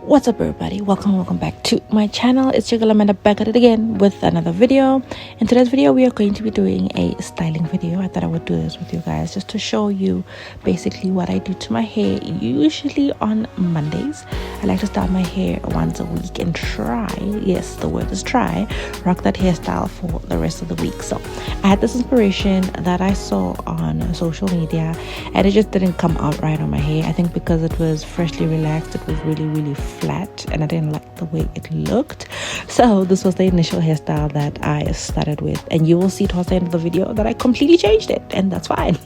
What's up, everybody? Welcome back to my channel. It's your girl Amanda, back at it again with another video. In today's video we are going to be doing a styling video. I thought I would do this with you guys just to show you basically what I do to my hair. Usually on Mondays I like to style my hair once a week and try, yes, the word is try, rock that hairstyle for the rest of the week. So I had this inspiration that I saw on social media and it just didn't come out right on my hair. I think because it was freshly relaxed, it was really flat and I didn't like the way it looked. So this was the initial hairstyle that I started with, and you will see towards the end of the video that I completely changed it, and that's fine.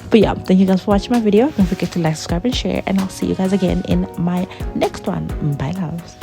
But yeah, thank you guys for watching my video. Don't forget to like, subscribe and share, and I'll see you guys again in my next one. Bye loves.